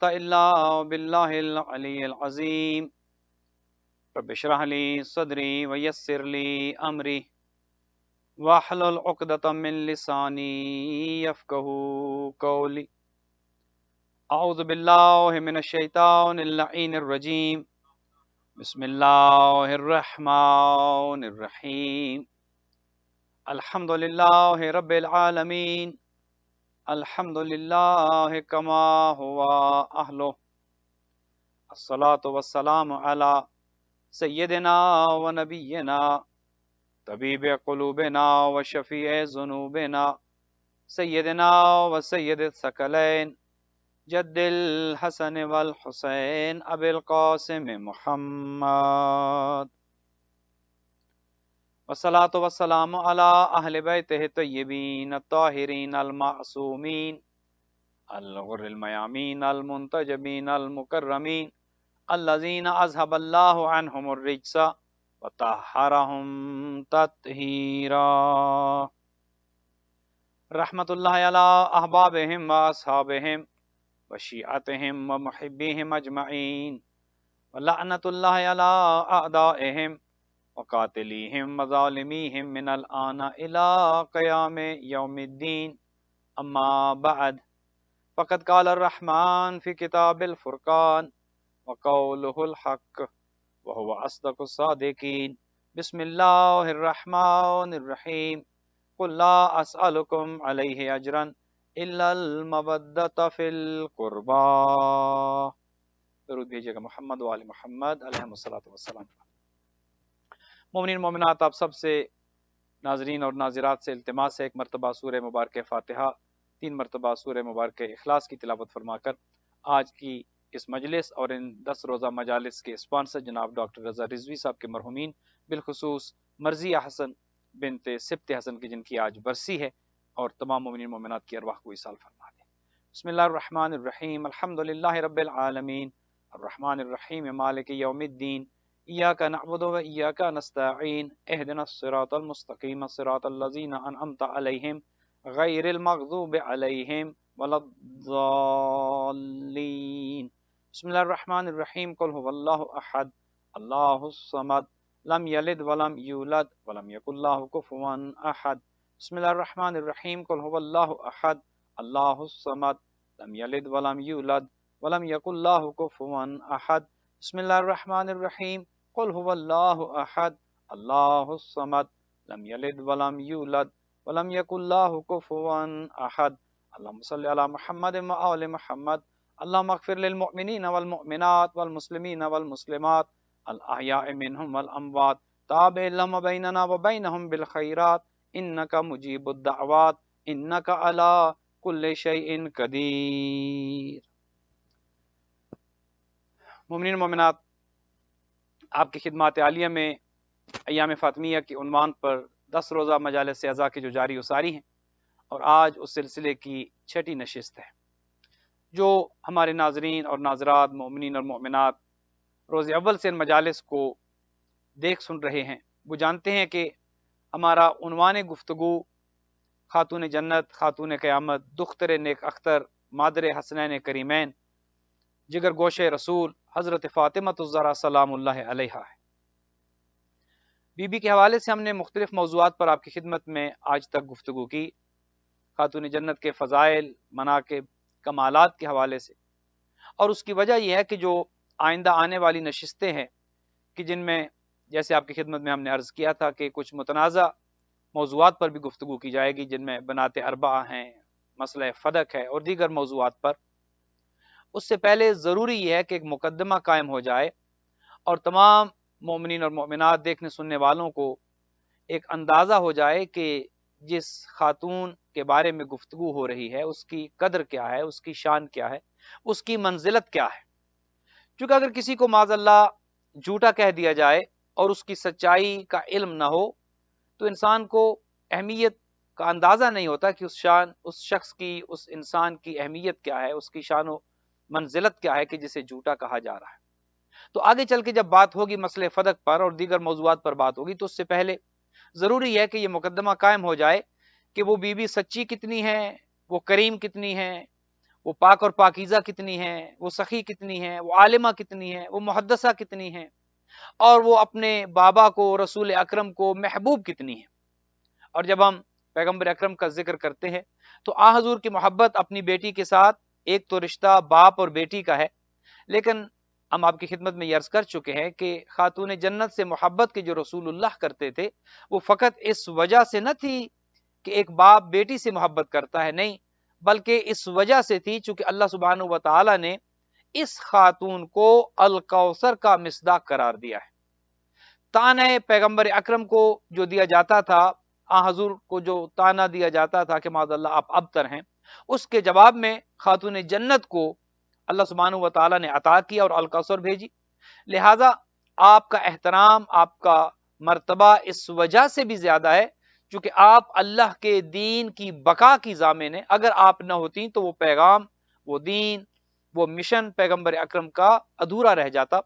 إلا بالله العلي العظيم رب اشرح لي صدري ويسر لي أمري واحلل عقدة من لساني يفقهوا قولي أعوذ بالله من الشيطان اللعين الرجيم بسم الله الرحمن الرحيم الحمد لله رب العالمين الحمد لله كما هو أهله الصلاة والسلام على سیدنا و نبینا طبیب قلوبنا و شفیع ذنوبنا سیدنا و سید الثقلین جد الحسن والحسین ابی القاسم محمد والصلاة والسلام على اہل بیتہ الطیبین الطاہرین المعصومین الغر المیامین المنتجبین المکرمین الذین اذهب اللہ عنہم الرجس وطہرہم تطہیرا رحمت اللہ علی احبابہم واصحابہم وشیعتہم ومحبیہم اجمعین ولعنت اللہ علی اعدائہم وقاتلیہم وظالمیہم من الآن الى قیام یوم الدین اما بعد فقد قال الرحمن فی کتاب الفرقان وقوله الحق وهو أصدق الصادقين بسم الله الرحمن الرحيم قل لا أسألكم عليه أجرا إلا المودة في القربى درود بھیجیے گا محمد و آل محمد علیہ الصلوۃ والسلام۔ مومنین مومنات، آپ سب سے ناظرین اور ناظرات سے التماس ہے ایک مرتبہ سورہ مبارکہ فاتحہ 3 مرتبہ سورہ مبارکہ اخلاص کی تلاوت فرما کر آج کی اس مجلس اور ان 10 روزہ مجالس کے اسپانسر جناب ڈاکٹر رضا رضوی صاحب کے مرحومین بالخصوص مرضیہ حسن بنت سبت حسن کی جن کی آج برسی ہے، اور تمام مومنین مومنات کی ارواح کو ایصال فرما دیں۔ بسم اللہ الرحمن الرحیم الحمد للہ رب العالمین الرحمن الرحیم مالک یوم الدین ایاک نعبد و ایاک نستعین اہدنا الصراط المستقیم صراط الذین انعمت علیہم غیر المغضوب علیہم ولا الضالین۔ بسم اللہ الرحمن الرحیم قل هو اللہ احد اللہ الصمد لم یلد ولم یولد ولم یکن له کفوا احد۔ بسم اللہ الرحمن الرحیم قل هو اللہ احد اللہ الصمد لم یلد ولم یولد ولم یکن له کفوا احد۔ بسم اللہ الرحمن الرحیم قل هو اللہ احد اللہ الصمد لم یلد ولم یولد ولم یکن له کفوا احد۔ اللهم صل علی محمد و آل محمد۔ اللهم اغفر للمؤمنین والمؤمنات والمسلمین والمسلمات الاحیاء منهم والاموات تابع لهم بیننا وبینهم بالخیرات انک مجیب الدعوات انک علی کل شیء قدیر۔ مومنین مومنات، آپ کی خدمات عالیہ میں ایام فاطمیہ کے عنوان پر 10 روزہ مجالس اعزا کی جو جاری و ساری ہیں، اور آج اس سلسلے کی 6ٹی نشست ہے۔ جو ہمارے ناظرین اور ناظرات مومنین اور مومنات روز اول سے ان مجالس کو دیکھ سن رہے ہیں، وہ جانتے ہیں کہ ہمارا عنوان گفتگو خاتون جنت، خاتون قیامت، دختر نیک اختر، مادر حسنین کریمین، جگر گوش رسول حضرت فاطمہ الزہرا سلام اللہ علیہا ہے۔ بی بی کے حوالے سے ہم نے مختلف موضوعات پر آپ کی خدمت میں آج تک گفتگو کی، خاتون جنت کے فضائل، مناقب، کمالات کے حوالے سے، اور اس کی وجہ یہ ہے کہ جو آئندہ آنے والی نشستیں ہیں کہ جن میں جیسے آپ کی خدمت میں ہم نے عرض کیا تھا کہ کچھ متنازع موضوعات پر بھی گفتگو کی جائے گی، جن میں بنات اربعہ ہیں، مسئلہ فدق ہے اور دیگر موضوعات پر۔ اس سے پہلے ضروری یہ ہے کہ ایک مقدمہ قائم ہو جائے اور تمام مومنین اور مومنات دیکھنے سننے والوں کو ایک اندازہ ہو جائے کہ جس خاتون کے بارے میں گفتگو ہو رہی ہے اس کی قدر کیا ہے، اس کی شان کیا ہے، اس کی منزلت کیا ہے۔ چونکہ اگر کسی کو معاذ اللہ جھوٹا کہہ دیا جائے اور اس کی سچائی کا علم نہ ہو تو انسان کو اہمیت کا اندازہ نہیں ہوتا کہ اس شخص کی، اس انسان کی اہمیت کیا ہے، اس کی شان و منزلت کیا ہے کہ جسے جھوٹا کہا جا رہا ہے۔ تو آگے چل کے جب بات ہوگی مسئلے فدق پر اور دیگر موضوعات پر بات ہوگی تو اس سے پہلے ضروری ہے کہ یہ مقدمہ قائم ہو جائے کہ وہ بی بی سچی کتنی ہے، وہ کریم کتنی ہے، وہ پاک اور پاکیزہ کتنی ہیں، وہ سخی کتنی ہیں، وہ عالمہ کتنی ہیں، وہ محدثہ کتنی ہیں، اور وہ اپنے بابا کو، رسول اکرم کو محبوب کتنی ہیں۔ اور جب ہم پیغمبر اکرم کا ذکر کرتے ہیں تو آن حضور کی محبت اپنی بیٹی کے ساتھ ایک تو رشتہ باپ اور بیٹی کا ہے، لیکن ہم آپ کی خدمت میں یہ عرض کر چکے ہیں کہ خاتون جنت سے محبت کے جو رسول اللہ کرتے تھے وہ فقط اس وجہ سے نہ تھی کہ ایک باپ بیٹی سے محبت کرتا ہے، نہیں، بلکہ اس وجہ سے تھی چونکہ اللہ سبحانہ و تعالی نے اس خاتون کو الکوثر کا مصداق قرار دیا ہے۔ تانے پیغمبر اکرم کو جو دیا جاتا تھا، آن حضور کو جو تانا دیا جاتا تھا کہ معاذ اللہ آپ ابتر ہیں، اس کے جواب میں خاتون جنت کو اللہ سبحانہ و تعالی نے عطا کیا اور الکوثر بھیجی۔ لہذا آپ کا احترام، آپ کا مرتبہ اس وجہ سے بھی زیادہ ہے چونکہ آپ اللہ کے دین کی بقا کی ضامن ہیں۔ اگر آپ نہ ہوتی تو وہ پیغام، وہ دین، وہ مشن پیغمبر اکرم کا ادھورا رہ جاتا،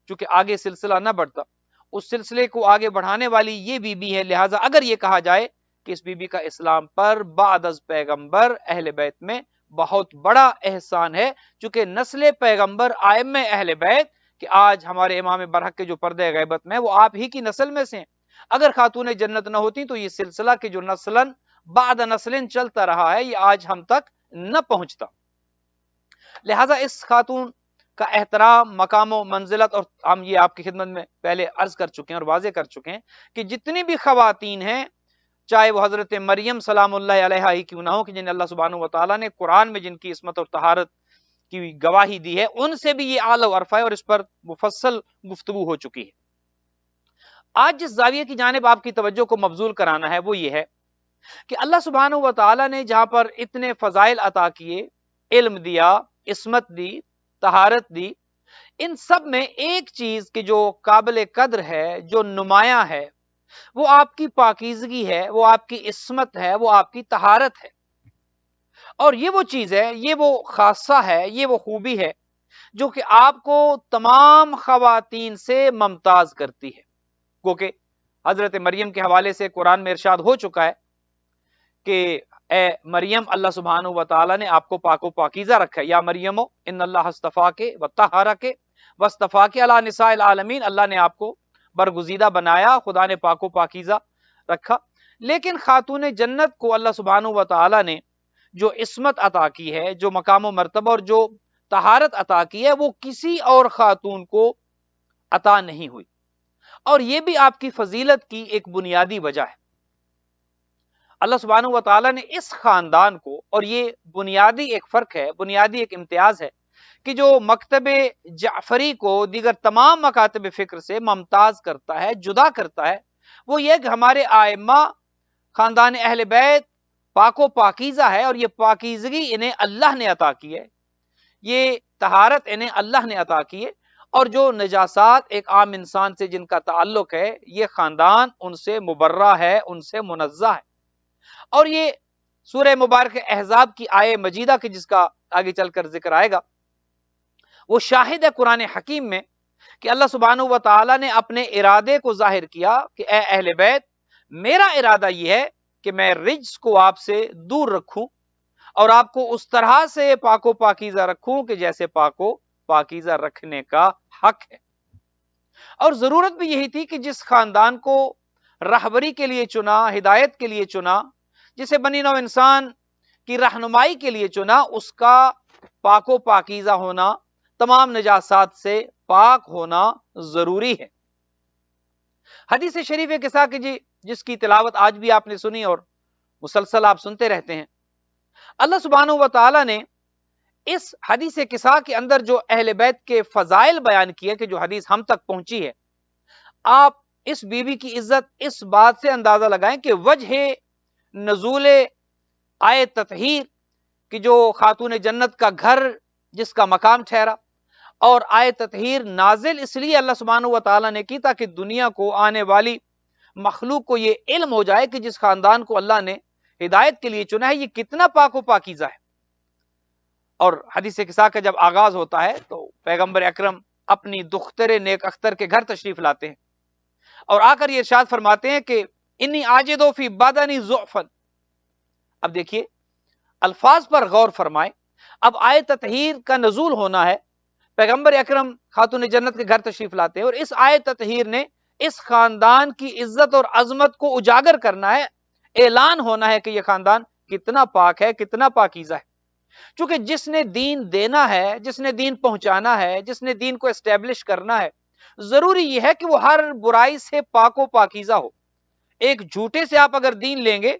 چونکہ آگے سلسلہ نہ بڑھتا۔ اس سلسلے کو آگے بڑھانے والی یہ بی بی ہے، لہٰذا اگر یہ کہا جائے کہ اس بی بی کا اسلام پر بعد از پیغمبر اہل بیت میں بہت بڑا احسان ہے، چونکہ نسل پیغمبر ائمہ اہل بیت کہ آج ہمارے امام برحق کے جو پردہ غیبت میں وہ آپ ہی کی نسل میں سے ہیں۔ اگر خاتون جنت نہ ہوتی تو یہ سلسلہ کہ جو نسلن بعد نسلن چلتا رہا ہے یہ آج ہم تک نہ پہنچتا۔ لہذا اس خاتون کا احترام، مقام و منزلت، اور ہم یہ آپ کی خدمت میں پہلے عرض کر چکے ہیں اور واضح کر چکے ہیں کہ جتنی بھی خواتین ہیں، چاہے وہ حضرت مریم سلام اللہ علیہا ہی کیوں نہ ہو کہ جنہیں اللہ سبحانہ و تعالیٰ نے قرآن میں جن کی عصمت اور طہارت کی گواہی دی ہے، ان سے بھی یہ اعلی و عرفہ ہے اور اس پر مفصل گفتگو ہو چکی ہے۔ آج جس زاویے کی جانب آپ کی توجہ کو مبذول کرانا ہے وہ یہ ہے کہ اللہ سبحانہ و تعالیٰ نے جہاں پر اتنے فضائل عطا کیے، علم دیا، عصمت دی، طہارت دی، ان سب میں ایک چیز کہ جو قابل قدر ہے، جو نمایاں ہے، وہ آپ کی پاکیزگی ہے، وہ آپ کی عصمت ہے، وہ آپ کی طہارت ہے۔ اور یہ وہ چیز ہے، یہ وہ خاصہ ہے، یہ وہ خوبی ہے جو کہ آپ کو تمام خواتین سے ممتاز کرتی ہے۔ کیونکہ حضرت مریم کے حوالے سے قرآن میں ارشاد ہو چکا ہے کہ اے مریم، اللہ سبحانہ و تعالیٰ نے آپ کو پاک و پاکیزہ رکھا ہے۔ یا مریم ان اللہ اصطفاک وطہرک واصطفاک علی نساء العالمین، اللہ نے آپ کو برگزیدہ بنایا، خدا نے پاک و پاکیزہ رکھا۔ لیکن خاتون جنت کو اللہ سبحانہ و تعالیٰ نے جو عصمت عطا کی ہے، جو مقام و مرتبہ اور جو طہارت عطا کی ہے، وہ کسی اور خاتون کو عطا نہیں ہوئی، اور یہ بھی آپ کی فضیلت کی ایک بنیادی وجہ ہے۔ اللہ سبحانہ و تعالیٰ نے اس خاندان کو، اور یہ بنیادی ایک فرق ہے، بنیادی ایک امتیاز ہے کہ جو مکتب جعفری کو دیگر تمام مکاتب فکر سے ممتاز کرتا ہے، جدا کرتا ہے، وہ یہ کہ ہمارے ائمہ خاندان اہل بیت پاک و پاکیزہ ہے، اور یہ پاکیزگی انہیں اللہ نے عطا کی ہے، یہ طہارت انہیں اللہ نے عطا کی ہے، اور جو نجاسات ایک عام انسان سے جن کا تعلق ہے، یہ خاندان ان سے مبرہ ہے، ان سے منزہ ہے۔ اور یہ سورہ مبارک احزاب کی آیہ مجیدہ کی جس کا آگے چل کر ذکر آئے گا، وہ شاہد ہے قرآن حکیم میں کہ اللہ سبحانہ و تعالیٰ نے اپنے ارادے کو ظاہر کیا کہ اے اہل بیت، میرا ارادہ یہ ہے کہ میں رجس کو آپ سے دور رکھوں اور آپ کو اس طرح سے پاک و پاکیزہ رکھوں کہ جیسے پاک و پاکیزہ رکھنے کا حق ہے۔ اور ضرورت بھی یہی تھی کہ جس خاندان کو رہبری کے لیے چنا، ہدایت کے لیے چنا، جسے بنی نوع انسان کی رہنمائی کے لیے چنا، اس کا پاک و پاکیزہ ہونا، تمام نجاسات سے پاک ہونا ضروری ہے۔ حدیث شریف کے قصہ کی جس کی تلاوت آج بھی آپ نے سنی اور مسلسل آپ سنتے رہتے ہیں، اللہ سبحانہ و تعالیٰ نے اس حدیث قصہ کے اندر جو اہل بیت کے فضائل بیان کیے کہ جو حدیث ہم تک پہنچی ہے، آپ اس بی بی کی عزت اس بات سے اندازہ لگائیں کہ وجہ نزول آئے تطہیر کہ جو خاتون جنت کا گھر جس کا مقام ٹھہرا، اور آئے تطہیر نازل اس لیے اللہ سبحانہ و تعالیٰ نے کی تاکہ دنیا کو، آنے والی مخلوق کو یہ علم ہو جائے کہ جس خاندان کو اللہ نے ہدایت کے لیے چنا ہے یہ کتنا پاک و پاکیزہ ہے۔ اور حدیث قصہ کا جب آغاز ہوتا ہے تو پیغمبر اکرم اپنی دختر نیک اختر کے گھر تشریف لاتے ہیں اور آ کر یہ ارشاد فرماتے ہیں کہ انی عاجد فی بدنی ضعفا۔ اب دیکھیے الفاظ پر غور فرمائیں، اب آیت تطہیر کا نزول ہونا ہے، پیغمبر اکرم خاتون جنت کے گھر تشریف لاتے ہیں، اور اس آیت تطہیر نے اس خاندان کی عزت اور عظمت کو اجاگر کرنا ہے، اعلان ہونا ہے کہ یہ خاندان کتنا پاک ہے، کتنا پاکیزہ ہے۔ چونکہ جس نے دین دینا ہے، جس نے دین پہنچانا ہے، جس نے دین کو اسٹیبلش کرنا ہے، ضروری یہ ہے کہ وہ ہر برائی سے پاک و پاکیزہ ہو۔ ایک جھوٹے سے آپ اگر دین لیں گے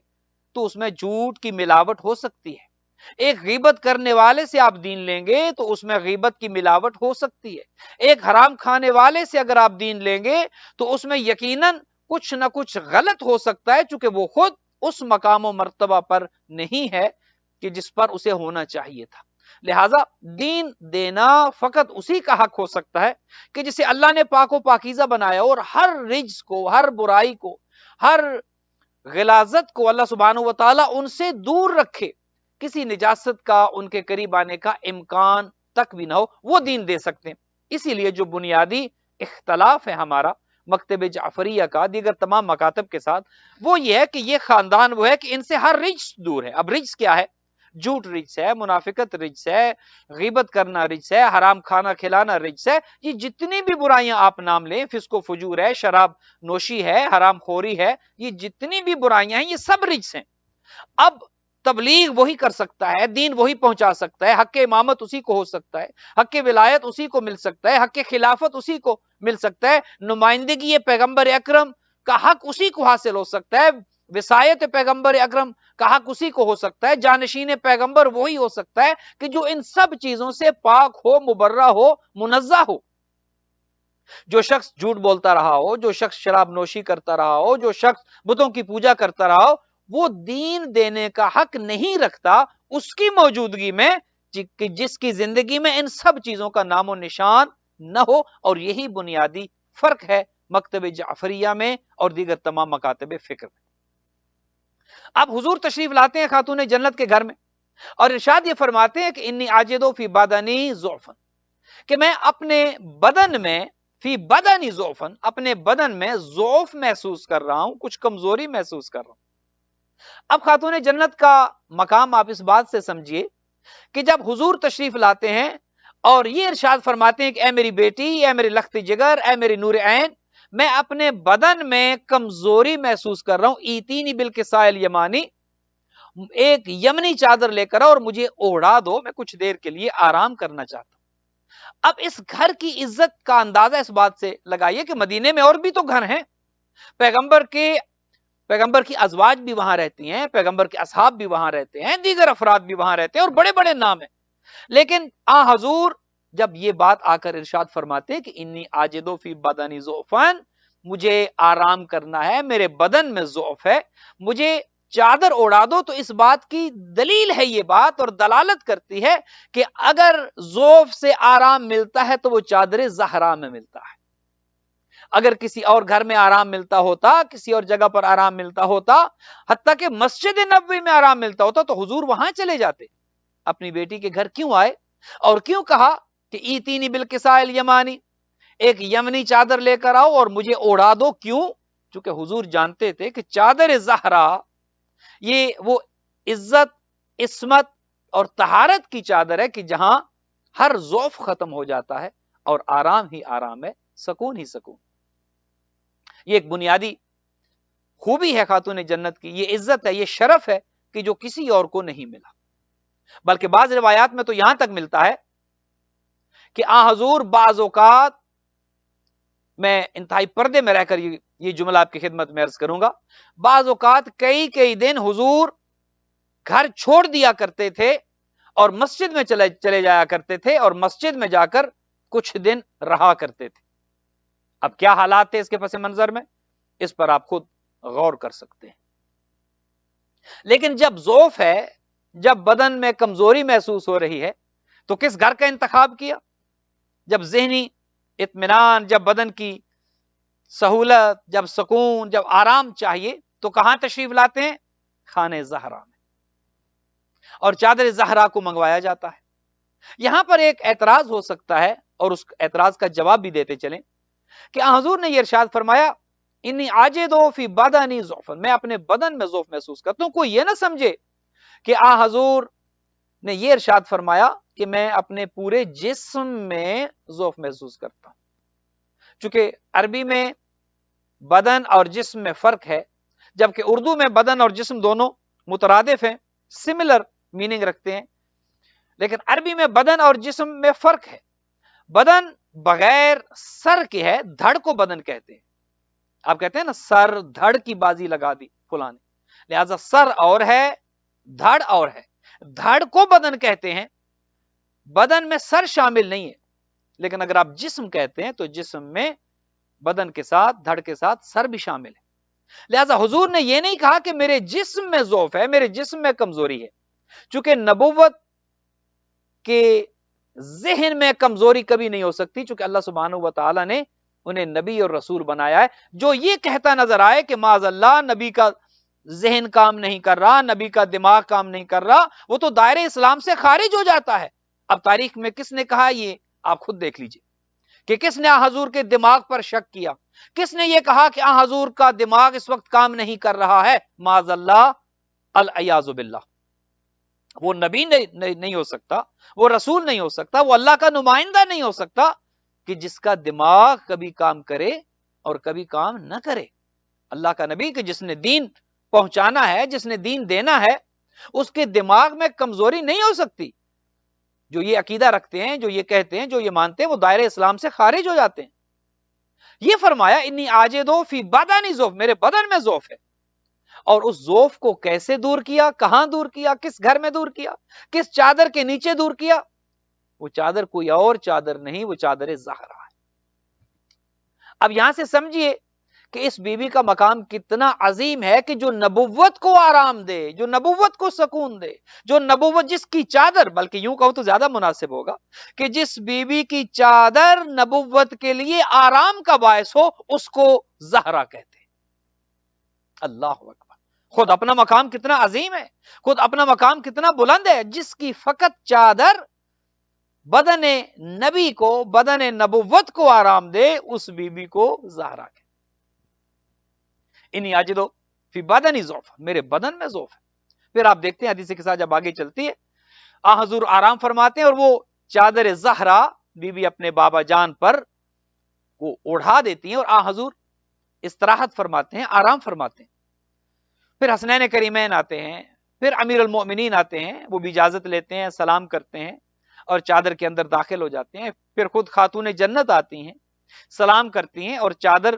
تو اس میں جھوٹ کی ملاوٹ ہو سکتی ہے، ایک غیبت کرنے والے سے آپ دین لیں گے تو اس میں غیبت کی ملاوٹ ہو سکتی ہے، ایک حرام کھانے والے سے اگر آپ دین لیں گے تو اس میں یقیناً کچھ نہ کچھ غلط ہو سکتا ہے، چونکہ وہ خود اس مقام و مرتبہ پر نہیں ہے کہ جس پر اسے ہونا چاہیے تھا۔ لہٰذا دین دینا فقط اسی کا حق ہو سکتا ہے کہ جسے اللہ نے پاک و پاکیزہ بنایا، اور ہر رجس کو، ہر برائی کو، ہر غلاظت کو اللہ سبحانہ و تعالیٰ ان سے دور رکھے، کسی نجاست کا ان کے قریب آنے کا امکان تک بھی نہ ہو، وہ دین دے سکتے ہیں۔ اسی لیے جو بنیادی اختلاف ہے ہمارا مکتب جعفریہ کا دیگر تمام مکاتب کے ساتھ، وہ یہ ہے کہ یہ خاندان وہ ہے کہ ان سے ہر رجس دور ہے۔ اب رجس کیا ہے؟ جھوٹ رجس ہے، منافقت رجس ہے، غیبت کرنا رجس ہے، حرام کھانا کھلانا رجس ہے، یہ جتنی بھی برائیاں آپ نام لیں، فسق و فجور ہے، شراب نوشی ہے، حرام خوری ہے، یہ جتنی بھی برائیاں ہیں یہ سب رجس ہیں۔ اب تبلیغ وہی کر سکتا ہے، دین وہی پہنچا سکتا ہے، حق امامت اسی کو ہو سکتا ہے، حق ولایت اسی کو مل سکتا ہے، حق خلافت اسی کو مل سکتا ہے، نمائندگی پیغمبر اکرم کا حق اسی کو حاصل ہو سکتا ہے، وصایت پیغمبر اکرم کا حق اسی کو ہو سکتا ہے، جانشین پیغمبر وہی ہو سکتا ہے کہ جو ان سب چیزوں سے پاک ہو، مبرہ ہو، منزہ ہو۔ جو شخص جھوٹ بولتا رہا ہو، جو شخص شراب نوشی کرتا رہا ہو، جو شخص بتوں کی پوجا کرتا رہا ہو، وہ دین دینے کا حق نہیں رکھتا اس کی موجودگی میں، جس کی زندگی میں ان سب چیزوں کا نام و نشان نہ ہو۔ اور یہی بنیادی فرق ہے مکتب جعفریہ میں اور دیگر تمام مکاتب فکر میں۔ اب حضور تشریف لاتے ہیں خاتون جنت کے گھر میں، اور ارشاد یہ فرماتے ہیں کہ انی عاجد فی بدنی ضعفا، کہ میں اپنے بدن میں، فی بدنی ضعفا، اپنے بدن میں ضعف محسوس کر رہا ہوں، کچھ کمزوری محسوس کر رہا ہوں۔ اب خاتون جنت کا مقام آپ اس بات سے سمجھیے کہ جب حضور تشریف لاتے ہیں اور یہ ارشاد فرماتے ہیں کہ اے میری بیٹی، اے میری لخت جگر، اے میری نور عین، میں اپنے بدن میں کمزوری محسوس کر رہا ہوں، ایتینی بالکساء الیمانی، ایک یمنی چادر لے کر اور مجھے اوڑھا دو، میں کچھ دیر کے لیے آرام کرنا چاہتا ہوں۔ اب اس گھر کی عزت کا اندازہ اس بات سے لگائیے کہ مدینے میں اور بھی تو گھر ہیں، پیغمبر کی ازواج بھی وہاں رہتی ہیں، پیغمبر کے اصحاب بھی وہاں رہتے ہیں، دیگر افراد بھی وہاں رہتے ہیں، اور بڑے بڑے نام ہیں، لیکن حضور جب یہ بات آ کر ارشاد فرماتے کہ انی عاجد فی بدنی ضعفا، مجھے آرام کرنا ہے، میرے بدن میں ضعف ہے، مجھے چادر اوڑھا دو، تو اس بات کی دلیل ہے، یہ بات اور دلالت کرتی ہے کہ اگر ضعف سے آرام ملتا ہے تو وہ چادر زہرا میں ملتا ہے۔ اگر کسی اور گھر میں آرام ملتا ہوتا، کسی اور جگہ پر آرام ملتا ہوتا، حتیٰ کہ مسجد نبوی میں آرام ملتا ہوتا، تو حضور وہاں چلے جاتے۔ اپنی بیٹی کے گھر کیوں آئے اور کیوں کہا کہ ایتینی بالکساء الیمانی، ایک یمنی چادر لے کر آؤ اور مجھے اوڑھا دو؟ کیوں؟ چونکہ حضور جانتے تھے کہ چادر زہرا یہ وہ عزت، عصمت اور طہارت کی چادر ہے کہ جہاں ہر ضعف ختم ہو جاتا ہے اور آرام ہی آرام ہے، سکون ہی سکون۔ یہ ایک بنیادی خوبی ہے خاتون جنت کی، یہ عزت ہے، یہ شرف ہے کہ جو کسی اور کو نہیں ملا۔ بلکہ بعض روایات میں تو یہاں تک ملتا ہے کہ حضور بعض اوقات، میں انتہائی پردے میں رہ کر یہ جملہ آپ کی خدمت میں عرض کروں گا، بعض اوقات کئی دن حضور گھر چھوڑ دیا کرتے تھے اور مسجد میں چلے جایا کرتے تھے، اور مسجد میں جا کر کچھ دن رہا کرتے تھے۔ اب کیا حالات تھے اس کے پس منظر میں، اس پر آپ خود غور کر سکتے ہیں۔ لیکن جب ضعف ہے، جب بدن میں کمزوری محسوس ہو رہی ہے، تو کس گھر کا انتخاب کیا؟ جب ذہنی اطمینان، جب بدن کی سہولت، جب سکون، جب آرام چاہیے، تو کہاں تشریف لاتے ہیں؟ خانہ زہرا میں، اور چادر زہرا کو منگوایا جاتا ہے۔ یہاں پر ایک اعتراض ہو سکتا ہے، اور اس اعتراض کا جواب بھی دیتے چلیں کہ حضور نے یہ ارشاد فرمایا انی عاجد فی بدنی ضعفا، میں اپنے بدن میں ضعف محسوس کرتا ہوں، کوئی یہ نہ سمجھے کہ حضور نے یہ ارشاد فرمایا کہ میں اپنے پورے جسم میں ذوف محسوس کرتا ہوں. چونکہ عربی میں بدن اور جسم میں فرق ہے، جبکہ اردو میں بدن اور جسم دونوں مترادف ہیں، سملر میننگ رکھتے ہیں، لیکن عربی میں بدن اور جسم میں فرق ہے. بدن بغیر سر کے ہے، دھڑ کو بدن کہتے ہیں. آپ کہتے ہیں نا سر دھڑ کی بازی لگا دی فلاں نے، لہذا سر اور ہے، دھڑ اور ہے. دھڑ کو بدن کہتے ہیں، بدن میں سر شامل نہیں ہے. لیکن اگر آپ جسم کہتے ہیں تو جسم میں بدن کے ساتھ دھڑ کے ساتھ سر بھی شامل ہے. لہذا حضور نے یہ نہیں کہا کہ میرے جسم میں ضعف ہے، میرے جسم میں کمزوری ہے. چونکہ نبوت کے ذہن میں کمزوری کبھی نہیں ہو سکتی، چونکہ اللہ سبحانہ و تعالی نے انہیں نبی اور رسول بنایا ہے. جو یہ کہتا نظر آئے کہ معاذ اللہ نبی کا ذہن کام نہیں کر رہا، نبی کا دماغ کام نہیں کر رہا، وہ تو دائرے اسلام سے خارج ہو جاتا ہے. اب تاریخ میں کس نے کہا یہ آپ خود دیکھ لیجئے کہ کس نے حضور کے دماغ پر شک کیا، کس نے یہ کہا کہ حضور کا دماغ اس وقت کام نہیں کر رہا ہے. معاذ اللہ، العیاذ باللہ. وہ نبی نہیں ہو سکتا، وہ رسول نہیں ہو سکتا، وہ اللہ کا نمائندہ نہیں ہو سکتا کہ جس کا دماغ کبھی کام کرے اور کبھی کام نہ کرے. اللہ کا نبی کہ جس نے دین پہنچانا ہے، جس نے دین دینا ہے، اس کے دماغ میں کمزوری نہیں ہو سکتی. جو یہ عقیدہ رکھتے ہیں، جو یہ کہتے ہیں، جو یہ مانتے ہیں، وہ دائرہ اسلام سے خارج ہو جاتے ہیں. یہ فرمایا انی عاجدو فی بدنی ذوف، میرے بدن میں ذوف ہے. اور اس ذوف کو کیسے دور کیا، کہاں دور کیا، کس گھر میں دور کیا، کس چادر کے نیچے دور کیا؟ وہ چادر کوئی اور چادر نہیں، وہ چادر زہرا ہے. اب یہاں سے سمجھیے کہ اس بی بی کا مقام کتنا عظیم ہے کہ جو نبوت کو آرام دے، جو نبوت کو سکون دے، جو نبوت جس کی چادر، بلکہ یوں کہو تو زیادہ مناسب ہوگا کہ جس بی بی کی چادر نبوت کے لیے آرام کا باعث ہو، اس کو زہرا کہتے ہیں. اللہ اکبر. خود اپنا مقام کتنا عظیم ہے، خود اپنا مقام کتنا بلند ہے. جس کی فقط چادر بدن نبی کو، بدن نبوت کو آرام دے، اس بی بی کو زہرا کہتے. انی عاجدو فی بدنی ذوف، میرے بدن میں ذوف ہے. پھر آپ دیکھتے ہیں حدیث کے ساتھ جب آگے چلتی ہے، حضور آرام فرماتے ہیں اور وہ چادر زہرا بی بی اپنے بابا جان پر وہ اڑھا دیتی ہیں اور حضور استراحت فرماتے ہیں، آرام فرماتے ہیں. پھر حسنین کریمین آتے ہیں، پھر امیر المؤمنین آتے ہیں، وہ بھی اجازت لیتے ہیں، سلام کرتے ہیں اور چادر کے اندر داخل ہو جاتے ہیں. پھر خود خاتون جنت آتی ہیں، سلام کرتی ہیں اور چادر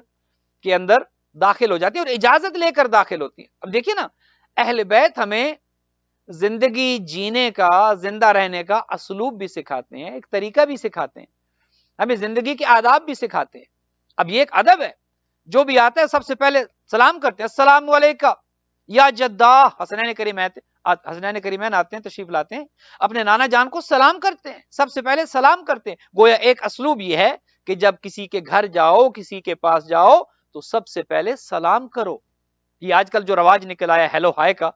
کے اندر داخل ہو جاتی ہیں اور اجازت لے کر داخل ہوتی ہیں. اب دیکھیے نا، اہل بیت ہمیں زندگی جینے کا، زندہ رہنے کا اسلوب بھی سکھاتے ہیں، ایک طریقہ بھی سکھاتے ہیں، ہمیں زندگی کے آداب بھی سکھاتے ہیں. اب یہ ایک ادب ہے، جو بھی آتا ہے سب سے پہلے سلام کرتے ہیں، السلام علیکم یا جدہ. حسنین کریمین آتے ہیں، تشریف لاتے ہیں، اپنے نانا جان کو سلام کرتے ہیں، سب سے پہلے سلام کرتے ہیں. گویا ایک اسلوب یہ ہے کہ جب کسی کے گھر جاؤ، کسی کے پاس جاؤ تو سب سے پہلے سلام کرو. یہ آج کل جو رواج نکل آیا ہیلو ہائے کا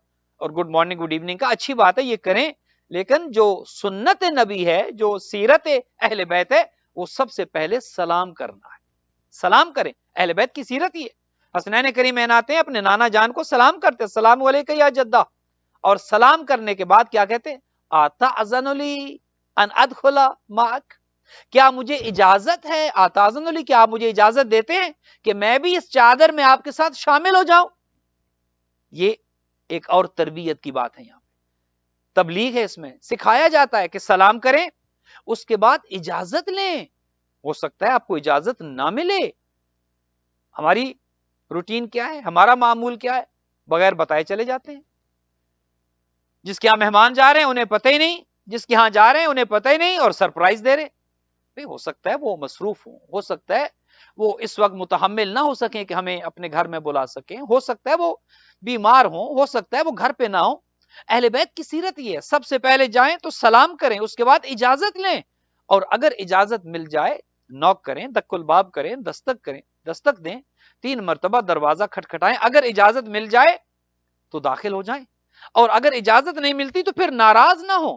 اور گڈ مارننگ گڈ ایوننگ کا، اچھی بات ہے، یہ کریں، لیکن جو سنت نبی ہے، جو سیرت اہل بیت ہے، وہ سب سے پہلے سلام کرنا ہے. سلام کریں، اہل بیت کی سیرت ہی ہے. حسنین کریمین آتے ہیں، اپنے نانا جان کو سلام کرتے ہیں، السلام علیکم یا جدہ. اور سلام کرنے کے بعد کیا کہتے ہیں؟ آتاذن لی ان ادخل معک، کیا مجھے اجازت ہے، آتاذن لی، کیا آپ مجھے اجازت دیتے ہیں کہ میں بھی اس چادر میں آپ کے ساتھ شامل ہو جاؤں؟ یہ ایک اور تربیت کی بات ہے، یہاں پہ تبلیغ ہے، اس میں سکھایا جاتا ہے کہ سلام کریں، اس کے بعد اجازت لیں. ہو سکتا ہے آپ کو اجازت نہ ملے. ہماری روٹین کیا ہے، ہمارا معمول کیا ہے؟ بغیر بتائے چلے جاتے ہیں. جس کے ہاں مہمان جا رہے ہیں انہیں پتہ ہی نہیں، جس کے ہاں جا رہے ہیں انہیں پتہ ہی نہیں، اور سرپرائز دے رہے ہیں. ہو سکتا ہے وہ مصروف ہو سکتا ہے وہ اس وقت متحمل نہ ہو سکیں کہ ہمیں اپنے گھر میں بلا سکیں، ہو سکتا ہے وہ بیمار ہو سکتا ہے وہ گھر پہ نہ ہو. اہل بیت کی سیرت یہ ہے، سب سے پہلے جائیں تو سلام کریں، اس کے بعد اجازت لیں، اور اگر اجازت مل جائے نوک کریں، دق الباب کریں، دستک دیں، 3 مرتبہ دروازہ کھٹکھٹائیں. اگر اجازت مل جائے تو داخل ہو جائیں، اور اگر اجازت نہیں ملتی تو پھر ناراض نہ ہو.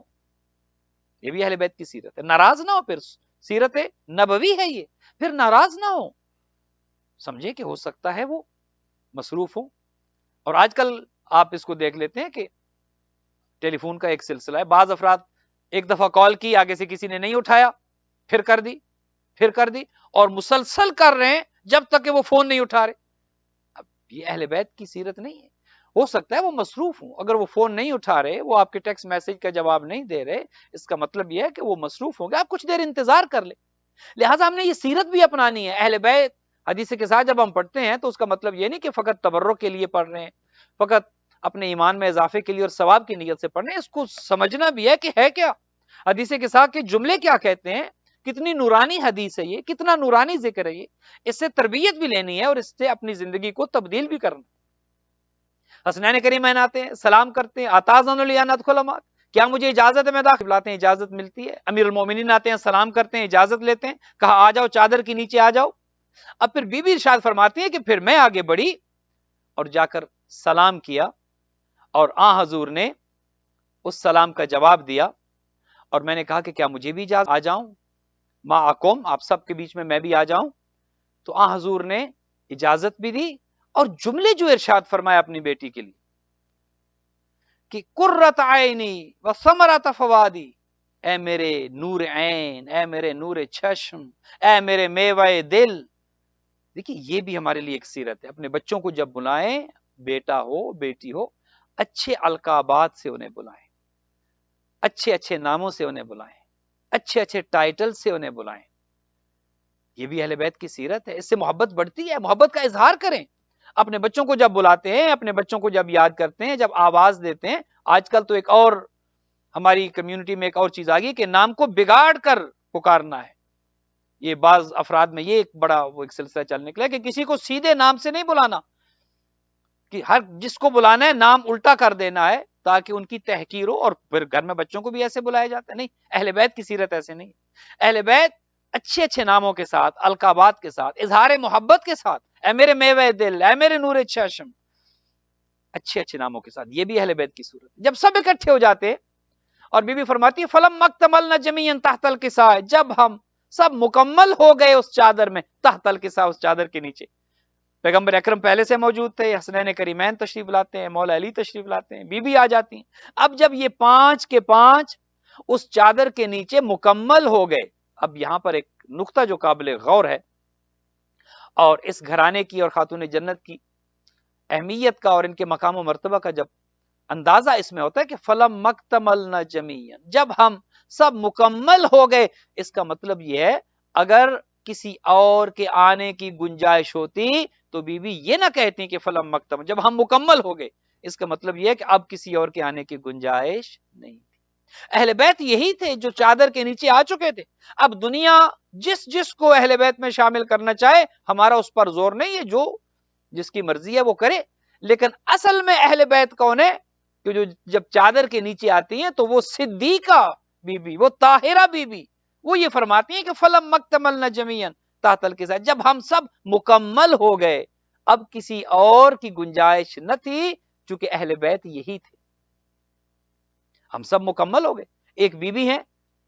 یہ بھی اہل بیت کی سیرت ہے، ناراض نہ ہو، پھر سیرت نبوی ہے یہ، پھر ناراض نہ ہو. سمجھے کہ ہو سکتا ہے وہ مصروف ہو. اور آج کل آپ اس کو دیکھ لیتے ہیں کہ ٹیلی فون کا ایک سلسلہ ہے، بعض افراد ایک دفعہ کال کی، آگے سے کسی نے نہیں اٹھایا، پھر کر دی، پھر کر دی، اور مسلسل کر رہے ہیں جب تک کہ وہ فون نہیں اٹھا رہے. اب یہ اہل بیت کی سیرت نہیں ہے. ہو سکتا ہے وہ مصروف ہوں، اگر وہ فون نہیں اٹھا رہے، وہ آپ کے ٹیکسٹ میسج کا جواب نہیں دے رہے، اس کا مطلب یہ ہے کہ وہ مصروف ہوں گے. آپ کچھ دیر انتظار کر لیں. لہٰذا ہم نے یہ سیرت بھی اپنانی ہے. اہل بیت حدیث کے ساتھ جب ہم پڑھتے ہیں تو اس کا مطلب یہ نہیں کہ فقط تبرک کے لیے پڑھ رہے ہیں، فقط اپنے ایمان میں اضافے کے لیے اور ثواب کی نیت سے پڑھ رہے ہیں. اس کو سمجھنا بھی ہے کہ ہے کیا حدیث کے ساتھ کے جملے کیا کہتے ہیں، کتنی نورانی حدیث ہے یہ، کتنا نورانی ذکر ہے یہ. اس سے تربیت بھی لینی ہے اور اس سے اپنی زندگی کو تبدیل بھی کرنا. حسنین کریمین آتے ہیں، سلام کرتے ہیں، آتازن لی ان ادخل معک، کیا مجھے اجازت ہے میں داخل لاتے ہیں؟ اجازت ملتی ہے. امیر المومنین آتے ہیں، سلام کرتے ہیں، اجازت لیتے ہیں، کہا آ جاؤ چادر کے نیچے آ جاؤ. اب پھر بی بی ارشاد فرماتی ہے کہ پھر میں آگے بڑھی اور جا کر سلام کیا، اور حضور نے اس سلام کا جواب دیا، اور میں نے کہا کہ کیا مجھے بھی اجازت آ جاؤں معکم، آپ سب کے بیچ میں بھی آ جاؤں؟ تو حضور نے اجازت بھی دی، اور جملے جو ارشاد فرمایا اپنی بیٹی کے لیے کہ قرۃ عینی و ثمرۃ فوادی، اے میرے نور عین، اے میرے نور چشم، اے میرے میوہ دل. دیکھیے یہ بھی ہمارے لیے ایک سیرت ہے. اپنے بچوں کو جب بلائیں، بیٹا ہو بیٹی ہو، اچھے القابات سے انہیں بلائیں، اچھے اچھے ناموں سے انہیں بلائیں، اچھے اچھے ٹائٹل سے انہیں بلائیں. یہ بھی اہل بیت کی سیرت ہے. اس سے محبت بڑھتی ہے. محبت کا اظہار کریں. اپنے بچوں کو جب بلاتے ہیں، اپنے بچوں کو جب یاد کرتے ہیں، جب آواز دیتے ہیں. آج کل تو ایک اور ہماری کمیونٹی میں ایک اور چیز آ گئی کہ نام کو بگاڑ کر پکارنا ہے. یہ بعض افراد میں یہ ایک بڑا وہ ایک سلسلہ چل نکلا کہ کسی کو سیدھے نام سے نہیں بلانا، کہ ہر جس کو بلانا ہے نام الٹا کر دینا ہے تاکہ ان کی تحقیر ہو، اور پھر گھر میں بچوں کو بھی ایسے بلایا جاتا ہے. نہیں، اہل بیت کی سیرت ایسے نہیں. اہل بیت اچھے اچھے ناموں کے ساتھ، القابات کے ساتھ، اظہار محبت کے ساتھ، اے میرے میوہ دل، اے میرے نور چشم، اچھے اچھے ناموں کے ساتھ. یہ بھی اہل بیت کی صورت. جب سب اکٹھے ہو جاتے، اور بی بی فرماتی ہے فلم مکتملنا جمیعا تحت الکساء، جب ہم سب مکمل ہو گئے اس چادر میں، تحت الکساء، اس چادر کے نیچے. پیغمبر اکرم پہلے سے موجود تھے، حسنین کریمین تشریف لاتے ہیں، مولا علی تشریف لاتے ہیں، بی بی آ جاتی ہیں. اب جب یہ 5 کے 5 اس چادر کے نیچے مکمل ہو گئے، اب یہاں پر ایک نقطہ جو قابل غور ہے، اور اس گھرانے کی اور خاتون جنت کی اہمیت کا اور ان کے مقام و مرتبہ کا جب اندازہ اس میں ہوتا ہے کہ فلم مکتملنا جمیعا، جب ہم سب مکمل ہو گئے. اس کا مطلب یہ ہے اگر کسی اور کے آنے کی گنجائش ہوتی تو بی بی یہ نہ کہتی کہ فلم مکتمل، جب ہم مکمل ہو گئے، اس کا مطلب یہ ہے کہ اب کسی اور کے آنے کی گنجائش نہیں تھی. اہل بیت یہی تھے جو چادر کے نیچے آ چکے تھے. اب دنیا جس جس کو اہل بیت میں شامل کرنا چاہے، ہمارا اس پر زور نہیں ہے، جو جس کی مرضی ہے وہ کرے. لیکن اصل میں اہل بیت کون ہے کہ جو جب چادر کے نیچے آتی ہیں تو وہ صدیقہ بی بی، وہ طاہرہ بی بی، وہ یہ فرماتی ہیں کہ فلم مکتملنا جمیعا تحت الکساء، جب ہم سب مکمل ہو گئے، اب کسی اور کی گنجائش نہ تھی، چونکہ اہل بیت یہی تھے. ہم سب مکمل ہو گئے. ایک بی بی ہیں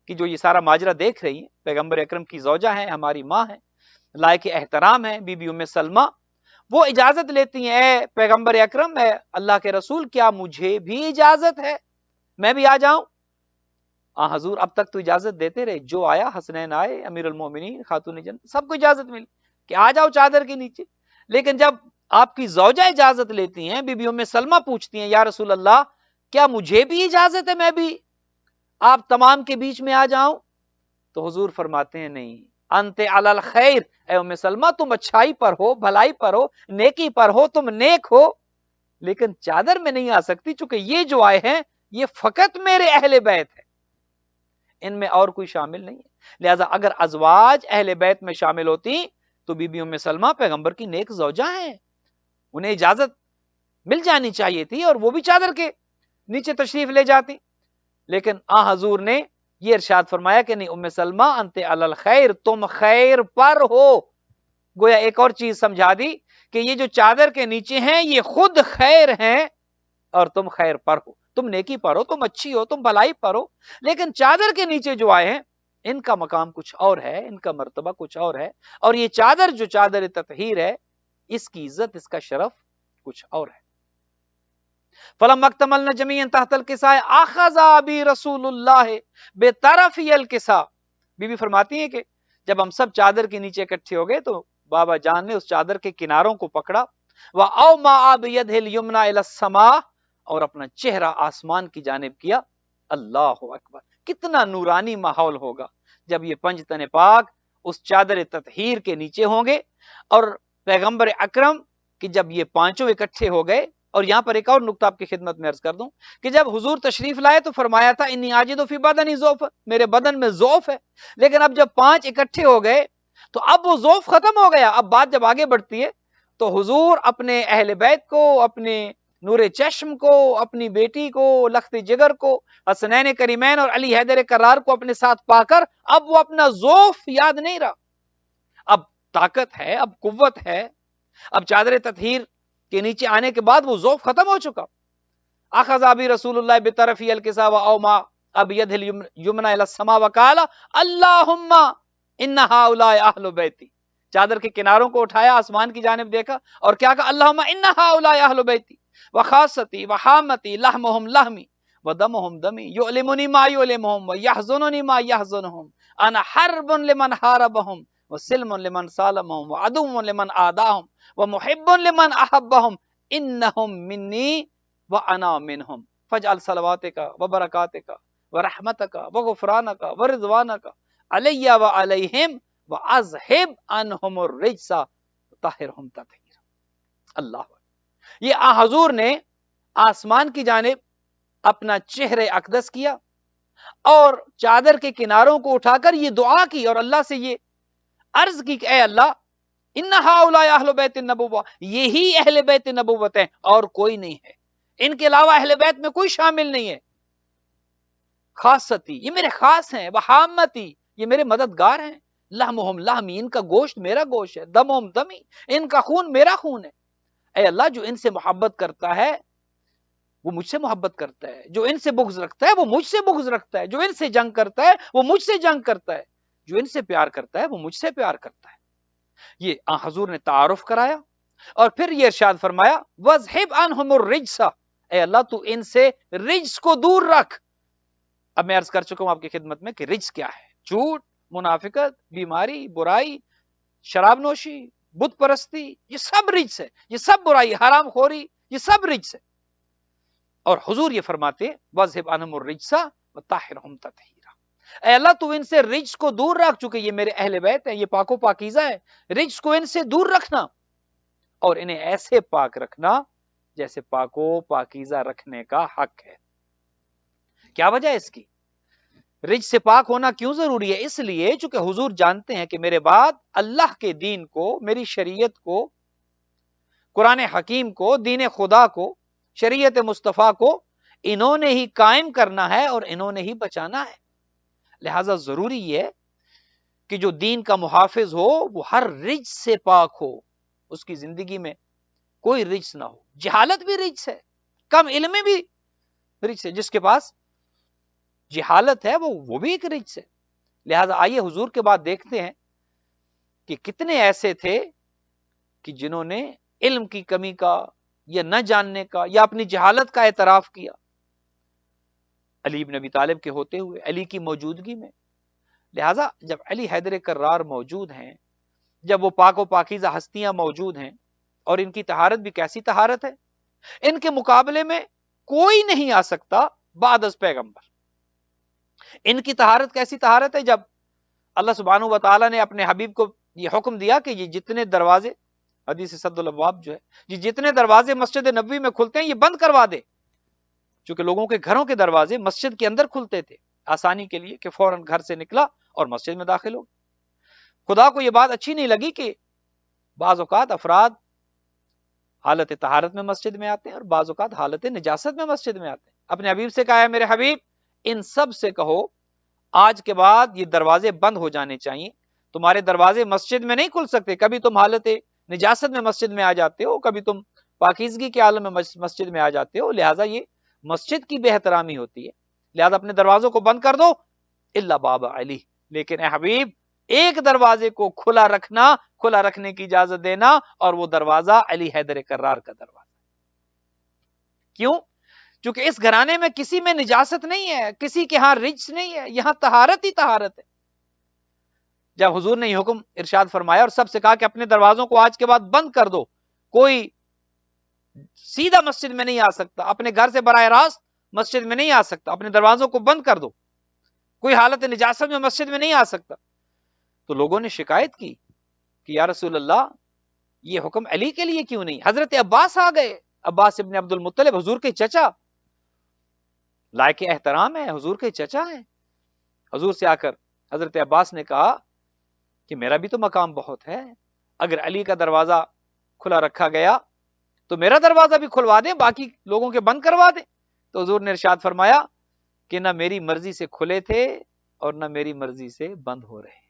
کہ جو یہ سارا ماجرا دیکھ رہی ہیں، پیغمبر اکرم کی زوجہ ہیں، ہماری ماں ہیں، لائق احترام ہیں، بی بی ام سلمہ. وہ اجازت لیتی ہیں، اے پیغمبر اکرم، اے اللہ کے رسول، کیا مجھے بھی اجازت ہے میں بھی آ جاؤں؟ حضور اب تک تو اجازت دیتے رہے، جو آیا، حسنین آئے، امیر المومنین، خاتون جنت، سب کو اجازت ملی کہ آ جاؤ چادر کے نیچے. لیکن جب آپ کی زوجہ اجازت لیتی ہیں، بی بی ام سلمہ پوچھتی ہیں یا رسول اللہ کیا مجھے بھی اجازت ہے میں بھی آپ تمام کے بیچ میں آ جاؤں؟ تو حضور فرماتے ہیں نہیں، انت علی الخیر، اے ام سلمہ تم اچھائی پر ہو، بھلائی پر ہو، نیکی پر ہو، تم نیک ہو، لیکن چادر میں نہیں آ سکتی، چونکہ یہ جو آئے ہیں یہ فقط میرے اہل بیت ہے، ان میں اور کوئی شامل نہیں ہے. لہذا اگر ازواج اہل بیت میں شامل ہوتی تو بی بی ام سلمہ پیغمبر کی نیک زوجہ ہیں، انہیں اجازت مل جانی چاہیے تھی اور وہ بھی چادر کے نیچے تشریف لے جاتی. لیکن حضور نے یہ ارشاد فرمایا کہ نہیں ام سلمہ انت علی الخیر، تم خیر پر ہو. گویا ایک اور چیز سمجھا دی کہ یہ جو چادر کے نیچے ہیں یہ خود خیر ہیں اور تم خیر پر ہو، تم نیکی پر ہو، تم اچھی ہو، تم بھلائی پر ہو. لیکن چادر کے نیچے جو آئے ہیں ان کا مقام کچھ اور ہے، ان کا مرتبہ کچھ اور ہے، اور یہ چادر جو چادر تطہیر ہے، اس کی عزت، اس کا شرف کچھ اور ہے. فلما اکتملنا جمیعا تحت الکساء اخذ ابی رسول اللہ بطرفی الکساء، بی بی فرماتی ہیں کہ جب ہم سب چادر کے نیچے اکٹھے ہو گئے تو بابا جان نے اس چادر کے کناروں کو پکڑا، وَأَوْمَعَ بِيَدِهِ الْيُمْنَى إِلَى السَّمَاءِ، اور اپنا چہرہ آسمان کی جانب کیا۔ اللہ اکبر، کتنا نورانی ماحول ہوگا جب یہ پنج تن پاک اس چادر تطہیر کے نیچے ہوں گے، اور پیغمبر اکرم کہ جب یہ پانچوں اکٹھے ہو گئے۔ اور یہاں پر ایک اور نقطہ آپ کی خدمت میں عرض کر دوں کہ جب حضور تشریف لائے تو فرمایا تھا انی عاجد فی بدنی ضعف، میرے بدن میں ضعف ہے، لیکن اب جب پانچ اکٹھے ہو گئے تو اب وہ ضعف ختم ہو گیا۔ اب بات جب آگے بڑھتی ہے تو حضور اپنے اہل بیت کو، اپنے نور چشم کو، اپنی بیٹی کو، لخت جگر کو، حسنین کریمین اور علی حیدر کرار کو اپنے ساتھ پا کر اب وہ اپنا ضعف یاد نہیں رہا، اب طاقت ہے، اب قوت ہے، اب چادر تطہیر کے نیچے آنے کے بعد وہ ضعف ختم ہو چکا۔ اخذ ابی رسول اللہ بطرفی الکساء واوما ابید الیمنى الی السماء وقال اللہم ان ہؤلاء اہل بیتی، چادر کے کناروں کو اٹھایا، آسمان کی جانب دیکھا اور کیا کہا، اللہم ان ہؤلاء اہل بیتی وخاصتی وحامتی لحمہم لحمی ودمہم دمی یؤلمنی ما یؤلمہم ویحزننی ما یحزنہم انا حرب لمن حاربہم وسلم لمن سالمہم وعدو لمن آداہم ومحب لمن احبہم انہم منی وانا منہم فاجعل صلواتک وبرکاتک ورحمتک وغفرانک ورضوانک علی وعلیہم واذہب عنہم الرجس طہرہم تطہیرا۔ اللہ، یہ حضور نے آسمان کی جانب اپنا چہرے اقدس کیا اور چادر کے کناروں کو اٹھا کر یہ دعا کی اور اللہ سے یہ عرض کی کہ اے اللہ ان ہؤلاء اہل بیت النبوہ، یہی اہل بیت نبوت ہیں اور کوئی نہیں ہے، ان کے علاوہ اہل بیت میں کوئی شامل نہیں ہے۔ خاصتی، یہ میرے خاص ہیں، وحامتی، یہ میرے مددگار ہیں، لحمہم لحمی، ان کا گوشت میرا گوشت ہے، دمہم دمی، ان کا خون میرا خون ہے۔ اے اللہ، جو ان سے محبت کرتا ہے وہ مجھ سے محبت کرتا ہے، جو ان سے بغض رکھتا ہے وہ مجھ سے بغض رکھتا ہے، جو ان سے جنگ کرتا ہے وہ مجھ سے جنگ کرتا ہے، جو ان سے پیار کرتا ہے وہ مجھ سے پیار کرتا ہے۔ یہ حضور نے تعارف کرایا اور پھر یہ ارشاد فرمایا وَاذْهِبْ عَنْهُمُ الرِّجْسَ، اے اللہ تو ان سے رجس کو دور رکھ۔ اب میں عرض کر چکا ہوں آپ کی خدمت میں کہ رجس کیا ہے، جھوٹ، منافقت، بیماری، برائی، شراب نوشی، بت پرستی، یہ سب رجس ہے، یہ سب برائی، حرام خوری، یہ سب رجس ہے۔ اور حضور یہ فرماتے وَاذْهِبْ عَنْهُمُ الرِّجْسَ وَطَهِّرْهُمْ تَطْهِيرًا، اے اللہ تو ان سے رجس کو دور رکھ، چونکہ یہ میرے اہل بیت ہیں، یہ پاک و پاکیزہ ہے، رجس کو ان سے دور رکھنا اور انہیں ایسے پاک رکھنا جیسے پاک و پاکیزہ رکھنے کا حق ہے۔ کیا وجہ ہے اس کی؟ رجس سے پاک ہونا کیوں ضروری ہے؟ اس لیے چونکہ حضور جانتے ہیں کہ میرے بعد اللہ کے دین کو، میری شریعت کو، قرآن حکیم کو، دین خدا کو، شریعت مصطفیٰ کو انہوں نے ہی قائم کرنا ہے اور انہوں نے ہی بچانا ہے۔ لہذا ضروری ہے کہ جو دین کا محافظ ہو وہ ہر رجس سے پاک ہو، اس کی زندگی میں کوئی رجس نہ ہو۔ جہالت بھی رجس ہے، کم علمی بھی رجس ہے، جس کے پاس جہالت ہے وہ بھی ایک رجس ہے۔ لہذا آئیے حضور کے بعد دیکھتے ہیں کہ کتنے ایسے تھے کہ جنہوں نے علم کی کمی کا یا نہ جاننے کا یا اپنی جہالت کا اعتراف کیا، علی بن ابی طالب کے ہوتے ہوئے، علی کی موجودگی میں۔ لہذا جب علی حیدر کرار موجود ہیں، جب وہ پاک و پاکیزہ ہستیاں موجود ہیں، اور ان کی طہارت بھی کیسی طہارت ہے، ان کے مقابلے میں کوئی نہیں آ سکتا بعد از پیغمبر۔ ان کی طہارت کیسی طہارت ہے؟ جب اللہ سبحانہ و تعالیٰ نے اپنے حبیب کو یہ حکم دیا کہ یہ جتنے دروازے، حدیث سد الابواب جو ہے، یہ جتنے دروازے مسجد نبوی میں کھلتے ہیں یہ بند کروا دے، چونکہ لوگوں کے گھروں کے دروازے مسجد کے اندر کھلتے تھے آسانی کے لیے کہ فوراً گھر سے نکلا اور مسجد میں داخل ہو۔ خدا کو یہ بات اچھی نہیں لگی کہ بعض اوقات افراد حالت طہارت میں مسجد میں آتے ہیں اور بعض اوقات حالت نجاست میں مسجد میں آتے ہیں۔ اپنے حبیب سے کہا ہے میرے حبیب ان سب سے کہو آج کے بعد یہ دروازے بند ہو جانے چاہیے، تمہارے دروازے مسجد میں نہیں کھل سکتے، کبھی تم حالت نجاست میں مسجد میں آ جاتے ہو، کبھی تم پاکیزگی کے عالم میں مسجد میں آ جاتے ہو، لہٰذا یہ مسجد کی بے احترامی ہوتی ہے، لہٰذا اپنے دروازوں کو بند کر دو الا باب علی، لیکن اے حبیب ایک دروازے کو کھلا رکھنا، کھلا رکھنے کی اجازت دینا، اور وہ دروازہ علی حیدر کرار کا دروازہ۔ کیوں؟ چونکہ اس گھرانے میں کسی میں نجاست نہیں ہے، کسی کے ہاں رجس نہیں ہے، یہاں طہارت ہی طہارت ہے۔ جب حضور نے یہ حکم ارشاد فرمایا اور سب سے کہا کہ اپنے دروازوں کو آج کے بعد بند کر دو، کوئی سیدھا مسجد میں نہیں آ سکتا، اپنے گھر سے براہ راست مسجد میں نہیں آ سکتا، اپنے دروازوں کو بند کر دو، کوئی حالت نجاست میں مسجد میں نہیں آ سکتا۔ تو لوگوں نے شکایت کی کہ یا رسول اللہ یہ حکم علی کے لیے کیوں نہیں؟ حضرت عباس آ گئے، عباس ابن عبد المطلب، حضور کے چچا، لائق احترام ہے، حضور کے چچا ہیں۔ حضور سے آ کر حضرت عباس نے کہا کہ میرا بھی تو مقام بہت ہے، اگر علی کا دروازہ کھلا رکھا گیا تو میرا دروازہ بھی کھلوا دیں، باقی لوگوں کے بند کروا دیں۔ تو حضور نے ارشاد فرمایا کہ نہ میری مرضی سے کھلے تھے اور نہ میری مرضی سے بند ہو رہے،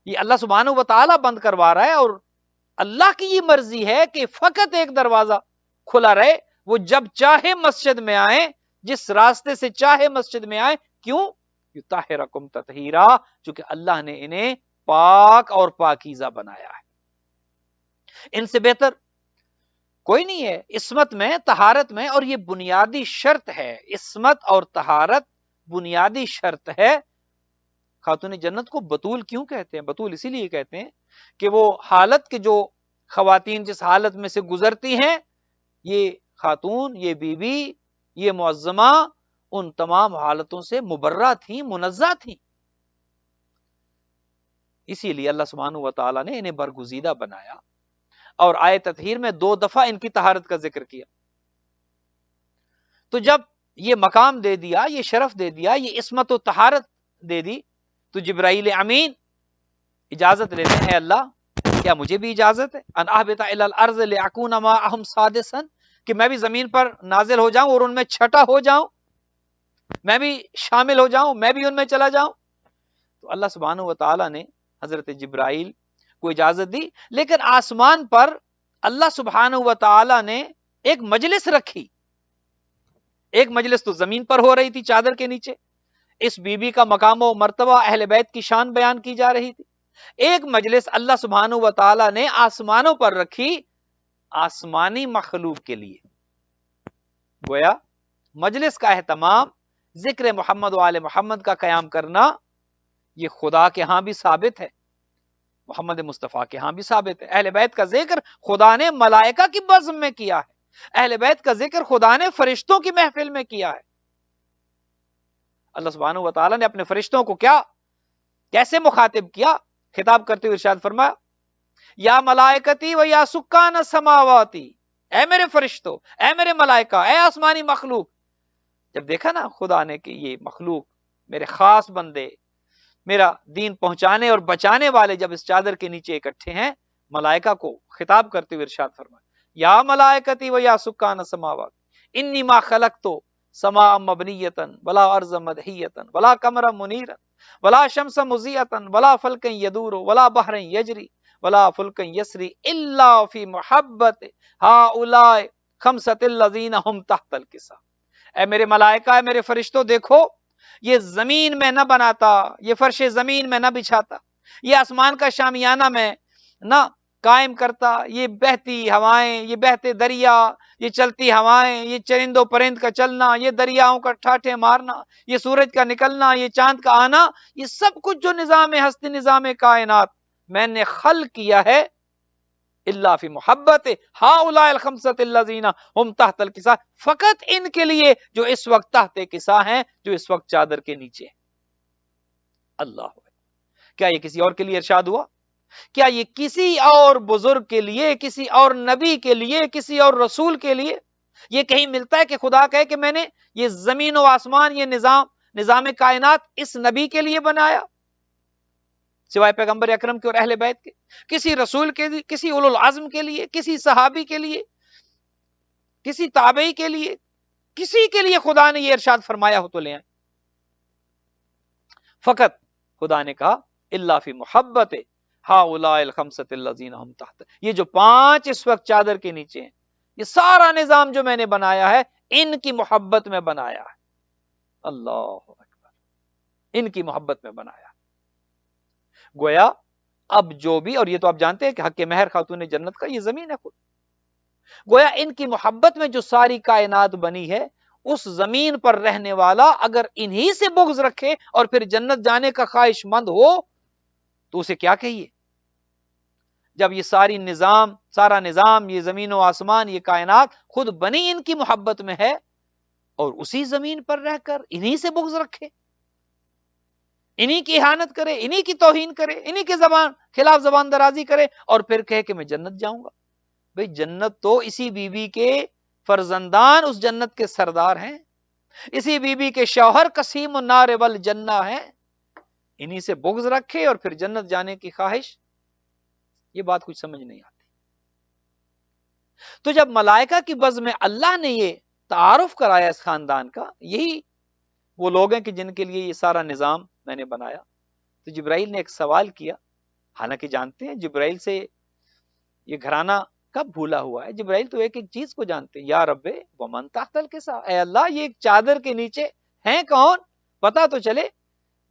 یہ اللہ سبحانہ و تعالیٰ بند کروا رہا ہے، اور اللہ کی یہ مرضی ہے کہ فقط ایک دروازہ کھلا رہے، وہ جب چاہے مسجد میں آئیں، جس راستے سے چاہے مسجد میں آئیں۔ کیوں؟ یطہرکم تطہیرا، چونکہ اللہ نے انہیں پاک اور پاکیزہ بنایا ہے۔ ان سے بہتر کوئی نہیں ہے عصمت میں، طہارت میں، اور یہ بنیادی شرط ہے، عصمت اور طہارت بنیادی شرط ہے۔ خاتون جنت کو بطول کیوں کہتے ہیں؟ بطول اسی لیے کہتے ہیں کہ وہ حالت کے جو خواتین جس حالت میں سے گزرتی ہیں، یہ خاتون، یہ بی بی، یہ معظمہ ان تمام حالتوں سے مبرہ تھیں، منزہ تھیں۔ اسی لیے اللہ سبحانہ و تعالیٰ نے انہیں برگزیدہ بنایا، اور آیت تطہیر میں 2 دفعہ ان کی طہارت کا ذکر کیا۔ تو جب یہ مقام دے دیا، یہ شرف دے دیا، یہ عصمت و طہارت دے دی، تو جبرائیل امین اجازت لیتے ہیں، اللہ کیا مجھے بھی اجازت ہے ان اہبط الی الارض لاکون معهم سادسا، کہ میں بھی زمین پر نازل ہو جاؤں اور ان میں چھٹا ہو جاؤں، میں بھی شامل ہو جاؤں، میں بھی ان میں چلا جاؤں؟ تو اللہ سبحانہ و تعالیٰ نے حضرت جبرائیل کو اجازت دی، لیکن آسمان پر اللہ سبحانہ و تعالیٰ نے ایک مجلس رکھی۔ ایک مجلس تو زمین پر ہو رہی تھی چادر کے نیچے، اس بی بی کا مقام و مرتبہ، اہل بیت کی شان بیان کی جا رہی تھی۔ ایک مجلس اللہ سبحانہ و تعالیٰ نے آسمانوں پر رکھی، آسمانی مخلوق کے لیے۔ گویا مجلس کا اہتمام، ذکر محمد و آل محمد کا قیام کرنا، یہ خدا کے ہاں بھی ثابت ہے، محمد مصطفیٰ کے ہاں بھی ثابت ہے۔ اہل بیت کا ذکر خدا نے ملائکہ کی بزم میں کیا ہے، اہل بیت کا ذکر خدا نے فرشتوں کی محفل میں کیا ہے۔ اللہ سبحانہ و تعالیٰ نے اپنے فرشتوں کو کیسے مخاطب کیا؟ خطاب کرتے ہوئے ارشاد فرمایا یا ملائکتی و یا سکان السماواتی، اے میرے فرشتوں، اے میرے ملائکہ، اے آسمانی مخلوق۔ جب دیکھا نا خدا نے کہ یہ مخلوق میرے خاص بندے، میرا دین پہنچانے اور بچانے والے جب اس چادر کے نیچے اکٹھے ہیں، ملائکہ کو خطاب کرتے ہوئے ارشاد فرمایا یا ملائکتی و یا سکان السماوات انی ما خلقت سماء مبنیتا ولا ارض مدحیتا ولا قمرا منیرا ولا شمس مضیئتا ولا فلکا یدور ولا بحر یجری ولا فلکا یسری الا فی محبت ہؤلاء خمسۃ الذین هم تحت الکسا۔ اے میرے ملائکہ، اے میرے فرشتوں، دیکھو یہ زمین میں نہ بناتا، یہ فرش زمین میں نہ بچھاتا، یہ آسمان کا شامیانہ میں نہ قائم کرتا، یہ بہتی ہوائیں، یہ بہتے دریا، یہ چلتی ہوائیں، یہ چرند و پرند کا چلنا، یہ دریاؤں کا ٹھاٹھے مارنا، یہ سورج کا نکلنا، یہ چاند کا آنا، یہ سب کچھ جو نظام ہستی، نظام کائنات میں نے خلق کیا ہے، الا فی محبت ہؤلاء الخمسۃ الذین هم تحت الکسا، فقط ان کے لیے جو اس وقت تحت کسا ہیں، جو اس وقت چادر کے نیچے ہیں۔ اللہ، کیا یہ کسی اور کے لیے ارشاد ہوا؟ کیا یہ کسی اور بزرگ کے لیے، کسی اور نبی کے لیے، کسی اور رسول کے لیے یہ کہیں ملتا ہے کہ خدا کہے کہ میں نے یہ زمین و آسمان، یہ نظام کائنات اس نبی کے لیے بنایا سوائے پیغمبر اکرم کے اور اہل بیت کے؟ کسی رسول کے لیے، کسی اولو العزم کے لیے، کسی صحابی کے لیے، کسی تابعی کے لیے، کسی کے لیے خدا نے یہ ارشاد فرمایا ہو تو لے آئیں؟ فقط خدا نے کہا الا فی محبت ہؤلاء الخمسۃ الذین هم تحت، یہ جو 5 اس وقت چادر کے نیچے ہیں، یہ سارا نظام جو میں نے بنایا ہے، ان کی محبت میں بنایا ہے۔ اللہ اکبر، ان کی محبت میں بنایا۔ گویا اب جو بھی، اور یہ تو آپ جانتے ہیں کہ حق مہر خاتون جنت کا یہ زمین ہے خود، گویا ان کی محبت میں جو ساری کائنات بنی ہے، اس زمین پر رہنے والا اگر انہی سے بغض رکھے اور پھر جنت جانے کا خواہش مند ہو تو اسے کیا کہیے؟ جب یہ سارا نظام، یہ زمین و آسمان، یہ کائنات خود بنی ان کی محبت میں ہے، اور اسی زمین پر رہ کر انہی سے بغض رکھے، انہی کی اہانت کرے، انہی کی توہین کرے، انہی کے خلاف زبان درازی کرے، اور پھر کہے کہ میں جنت جاؤں گا۔ بھئی جنت تو اسی بی بی کے فرزندان اس جنت کے سردار ہیں، اسی بی بی کے شوہر قسیم النار والجنہ ہیں، انہی سے بغض رکھے اور پھر جنت جانے کی خواہش، یہ بات کچھ سمجھ نہیں آتی۔ تو جب ملائکہ کی بزم میں اللہ نے یہ تعارف کرایا اس خاندان کا، یہی وہ لوگ ہیں کہ جن کے لیے یہ سارا نظام میں نے بنایا، تو جبرائیل نے ایک سوال کیا، حالانکہ جانتے ہیں جبرائیل سے یہ گھرانہ کب بھولا ہوا ہے، جبرائیل تو ایک ایک چیز کو جانتے ہیں، یا رب ومن تحت الکساء، اے اللہ یہ ایک چادر کے نیچے ہیں کون، پتا تو چلے،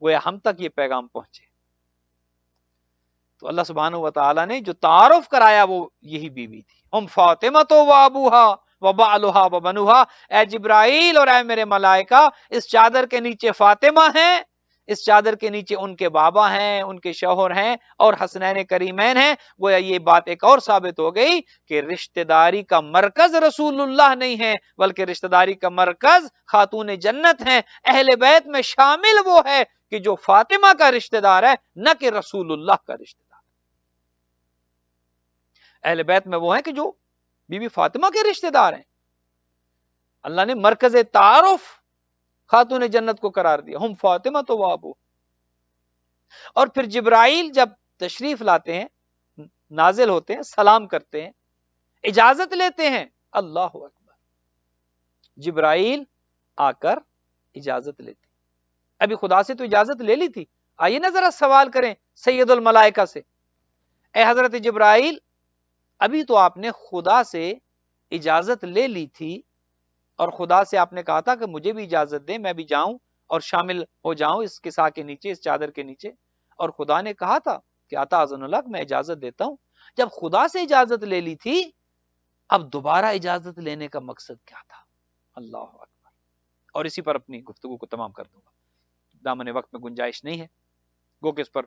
گویا ہم تک یہ پیغام پہنچے۔ تو اللہ سبحانہ و تعالیٰ نے جو تعارف کرایا وہ یہی بیوی تھی، ہم فاطمہ و ابوہا و بعلہا و بنوہا، اے جبرائیل اور اے میرے ملائکہ، اس چادر کے نیچے فاطمہ ہیں، اس چادر کے نیچے ان کے بابا ہیں، ان کے شوہر ہیں، اور حسنین کریمین ہیں۔ گویا یہ بات ایک اور ثابت ہو گئی کہ رشتہ داری کا مرکز رسول اللہ نہیں ہے، بلکہ رشتہ داری کا مرکز خاتون جنت ہیں۔ اہل بیت میں شامل وہ ہے کہ جو فاطمہ کا رشتہ دار ہے، نہ کہ رسول اللہ کا رشتہ دار۔ اہل بیت میں وہ ہیں کہ جو بی بی فاطمہ کے رشتہ دار ہیں۔ اللہ نے مرکز تعارف خاتون جنت کو قرار دیا، ہم فاطمہ تو ابو۔ اور پھر جبرائیل جب تشریف لاتے ہیں، نازل ہوتے ہیں، سلام کرتے ہیں، اجازت لیتے ہیں، اللہ اکبر، جبرائیل آ کر اجازت لیتے ہیں۔ ابھی خدا سے تو اجازت لے لی تھی، آئیے نا ذرا سوال کریں سید الملائکہ سے، اے حضرت جبرائیل ابھی تو آپ نے خدا سے اجازت لے لی تھی، اور خدا سے آپ نے کہا تھا کہ مجھے بھی اجازت دیں، میں بھی جاؤں اور شامل ہو جاؤں اس کساء کے نیچے، اس چادر کے نیچے، اور خدا نے کہا تھا کہ آتا اذن لک، میں اجازت دیتا ہوں۔ جب خدا سے اجازت لے لی تھی، اب دوبارہ اجازت لینے کا مقصد کیا تھا؟ اللہ اکبر۔ اور اسی پر اپنی گفتگو کو تمام کر دوں گا، دامن وقت میں گنجائش نہیں ہے، گو کہ اس پر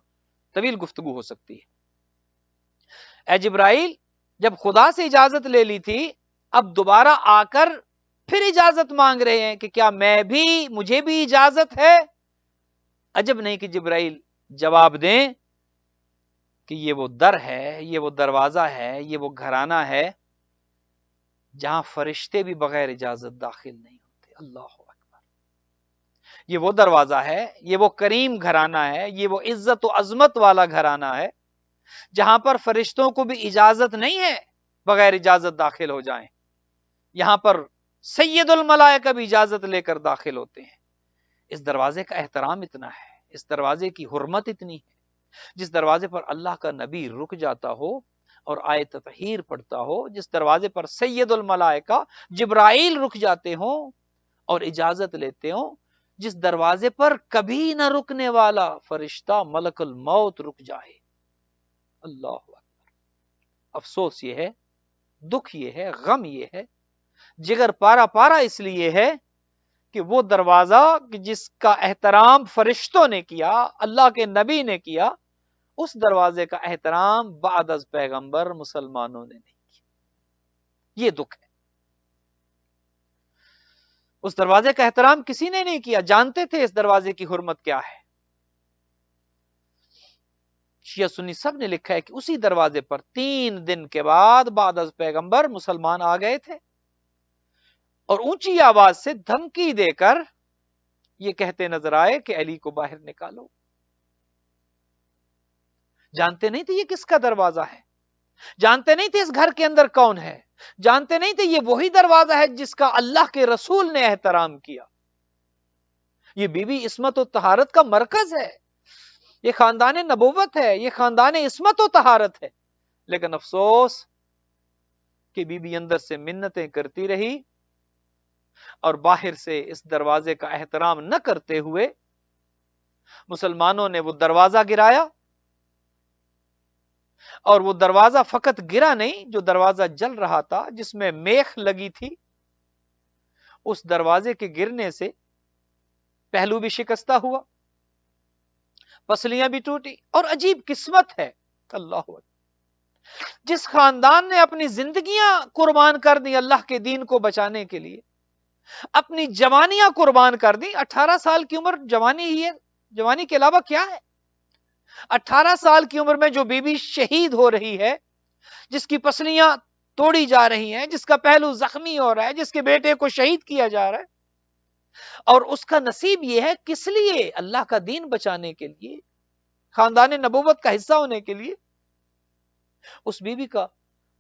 طویل گفتگو ہو سکتی ہے۔ اے جبرائیل جب خدا سے اجازت لے لی تھی، اب دوبارہ آ کر پھر اجازت مانگ رہے ہیں کہ کیا مجھے بھی اجازت ہے؟ عجب نہیں کہ جبرائیل جواب دیں کہ یہ وہ در ہے، یہ وہ دروازہ ہے، یہ وہ گھرانہ ہے جہاں فرشتے بھی بغیر اجازت داخل نہیں ہوتے۔ اللہ اکبر، یہ وہ دروازہ ہے، یہ وہ کریم گھرانہ ہے، یہ وہ عزت و عظمت والا گھرانہ ہے جہاں پر فرشتوں کو بھی اجازت نہیں ہے بغیر اجازت داخل ہو جائیں۔ یہاں پر سید الملائکہ بھی اجازت لے کر داخل ہوتے ہیں۔ اس دروازے کا احترام اتنا ہے، اس دروازے کی حرمت اتنی ہے، جس دروازے پر اللہ کا نبی رک جاتا ہو اور آیت تطہیر پڑھتا ہو، جس دروازے پر سید الملائکہ جبرائیل رک جاتے ہوں اور اجازت لیتے ہوں، جس دروازے پر کبھی نہ رکنے والا فرشتہ ملک الموت رک جائے۔ اللہ اکبر۔ افسوس یہ ہے، دکھ یہ ہے، غم یہ ہے، جگر پارا پارا اس لیے ہے کہ وہ دروازہ جس کا احترام فرشتوں نے کیا، اللہ کے نبی نے کیا، اس دروازے کا احترام بعد از پیغمبر مسلمانوں نے نہیں کیا۔ یہ دکھ ہے، اس دروازے کا احترام کسی نے نہیں کیا۔ جانتے تھے اس دروازے کی حرمت کیا ہے۔ شیعہ سنی سب نے لکھا ہے کہ اسی دروازے پر 3 دن کے بعد بعد از پیغمبر مسلمان آ گئے تھے، اور اونچی آواز سے دھمکی دے کر یہ کہتے نظر آئے کہ علی کو باہر نکالو۔ جانتے نہیں تھے یہ کس کا دروازہ ہے، جانتے نہیں تھے اس گھر کے اندر کون ہے، جانتے نہیں تھے یہ وہی دروازہ ہے جس کا اللہ کے رسول نے احترام کیا۔ یہ بی بی عصمت و طہارت کا مرکز ہے، یہ خاندان نبوت ہے، یہ خاندان عصمت و طہارت ہے، لیکن افسوس کہ بی بی اندر سے منتیں کرتی رہی، اور باہر سے اس دروازے کا احترام نہ کرتے ہوئے مسلمانوں نے وہ دروازہ گرایا، اور وہ دروازہ فقط گرا نہیں، جو دروازہ جل رہا تھا، جس میں میخ لگی تھی، اس دروازے کے گرنے سے پہلو بھی شکستہ ہوا، پسلیاں بھی ٹوٹی۔ اور عجیب قسمت ہے، اللہ اکبر، جس خاندان نے اپنی زندگیاں قربان کر دی اللہ کے دین کو بچانے کے لیے، اپنی جوانیاں قربان کر دی۔ 18 سال کی عمر جوانی ہی ہے، جوانی کے علاوہ کیا ہے؟ 18 سال کی عمر میں جو بی بی شہید ہو رہی ہے، جس کی پسلیاں توڑی جا رہی ہیں، جس کا پہلو زخمی ہو رہا ہے، جس کے بیٹے کو شہید کیا جا رہا ہے، اور اس کا نصیب یہ ہے کس لیے؟ اللہ کا دین بچانے کے لیے، خاندان نبوت کا حصہ ہونے کے لیے۔ اس بی بی کا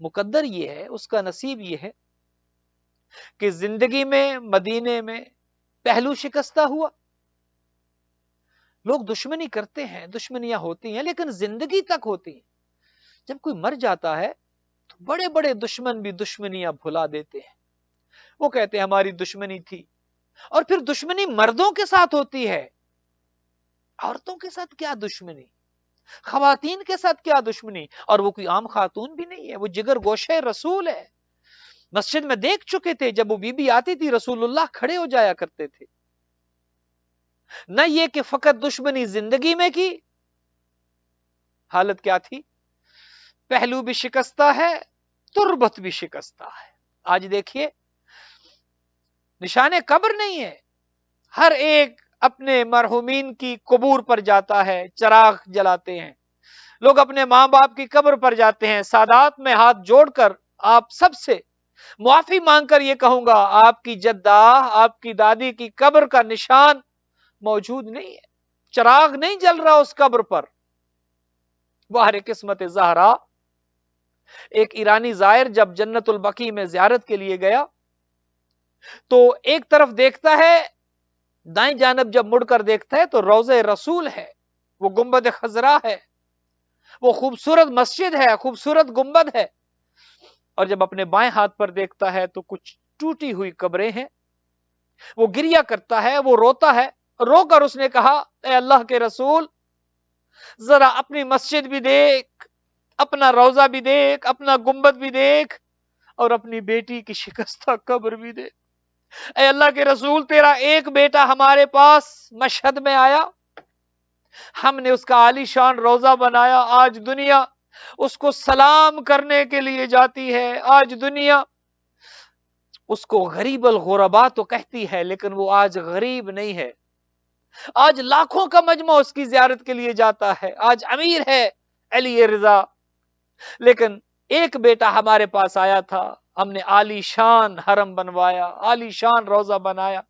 مقدر یہ ہے، اس کا نصیب یہ ہے کہ زندگی میں مدینے میں پہلو شکستہ ہوا۔ لوگ دشمنی کرتے ہیں، دشمنیاں ہوتی ہیں، لیکن زندگی تک ہوتی ہیں۔ جب کوئی مر جاتا ہے تو بڑے بڑے دشمن بھی دشمنیاں بھلا دیتے ہیں، وہ کہتے ہیں ہماری دشمنی تھی۔ اور پھر دشمنی مردوں کے ساتھ ہوتی ہے، عورتوں کے ساتھ کیا دشمنی، خواتین کے ساتھ کیا دشمنی؟ اور وہ کوئی عام خاتون بھی نہیں ہے، وہ جگر گوشہ رسول ہے۔ مسجد میں دیکھ چکے تھے، جب وہ بی بی آتی تھی رسول اللہ کھڑے ہو جایا کرتے تھے۔ نہ یہ کہ فقط دشمنی زندگی میں کی، حالت کیا تھی؟ پہلو بھی شکستہ ہے، تربت بھی شکستہ ہے۔ آج دیکھیے، نشان قبر نہیں ہے، ہر ایک اپنے مرحومین کی قبور پر جاتا ہے، چراغ جلاتے ہیں، لوگ اپنے ماں باپ کی قبر پر جاتے ہیں۔ سادات میں ہاتھ جوڑ کر آپ سب سے معافی مانگ کر یہ کہوں گا، آپ کی جدہ، آپ کی دادی کی قبر کا نشان موجود نہیں ہے، چراغ نہیں جل رہا اس قبر پر۔ باہر قسمت زہرا، ایک ایرانی زائر جب جنت البقیع میں زیارت کے لیے گیا تو ایک طرف دیکھتا ہے، دائیں جانب جب مڑ کر دیکھتا ہے تو روضہ رسول ہے، وہ گنبد خضرا ہے، وہ خوبصورت مسجد ہے، خوبصورت گنبد ہے۔ اور جب اپنے بائیں ہاتھ پر دیکھتا ہے تو کچھ ٹوٹی ہوئی قبریں ہیں، وہ گریا کرتا ہے، وہ روتا ہے۔ رو کر اس نے کہا، اے اللہ کے رسول، ذرا اپنی مسجد بھی دیکھ، اپنا روضہ بھی دیکھ، اپنا گنبد بھی دیکھ، اور اپنی بیٹی کی شکستہ قبر بھی دیکھ۔ اے اللہ کے رسول، تیرا ایک بیٹا ہمارے پاس مشہد میں آیا، ہم نے اس کا عالی شان روضہ بنایا، آج دنیا اس کو سلام کرنے کے لیے جاتی ہے، آج دنیا اس کو غریب الغربا تو کہتی ہے، لیکن وہ آج غریب نہیں ہے۔ آج لاکھوں کا مجمع اس کی زیارت کے لیے جاتا ہے، آج امیر ہے علی رضا، لیکن ایک بیٹا ہمارے پاس آیا تھا، ہم نے عالی شان حرم بنوایا، عالی شان روضہ بنایا،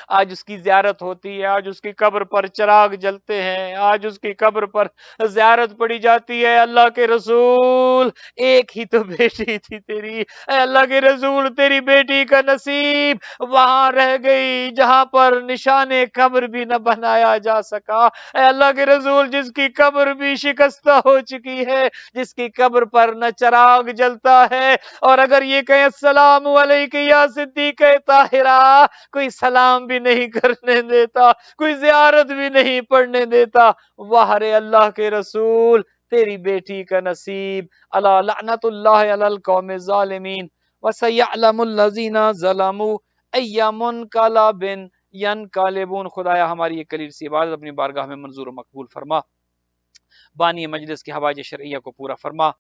آج اس کی زیارت ہوتی ہے، آج اس کی قبر پر چراغ جلتے ہیں، آج اس کی قبر پر زیارت پڑی جاتی ہے۔ اللہ کے رسول، ایک ہی تو بیٹی تھی تیری، اے اللہ کے رسول، تیری بیٹی کا نصیب وہاں رہ گئی جہاں پر نشان قبر بھی نہ بنایا جا سکا۔ اے اللہ کے رسول، جس کی قبر بھی شکستہ ہو چکی ہے، جس کی قبر پر نہ چراغ جلتا ہے، اور اگر یہ کہیں السلام علیکہ یا صدیق طاہرہ، کوئی سلام بھی نہیں کرنے دیتا، کوئی زیارت بھی نہیں پڑھنے دیتا۔ واہ رے اللہ کے رسول، تیری بیٹی کا نصیب، الا لعنت اللہ علی القوم الظالمین وسیعلم الذین ظلموا ای منقلب ینقلبون۔ خدایا ہماری یہ قلیل سی عبادت اپنی بارگاہ میں منظور و مقبول فرما، بانی مجلس کی حوائج شرعیہ کو پورا فرما۔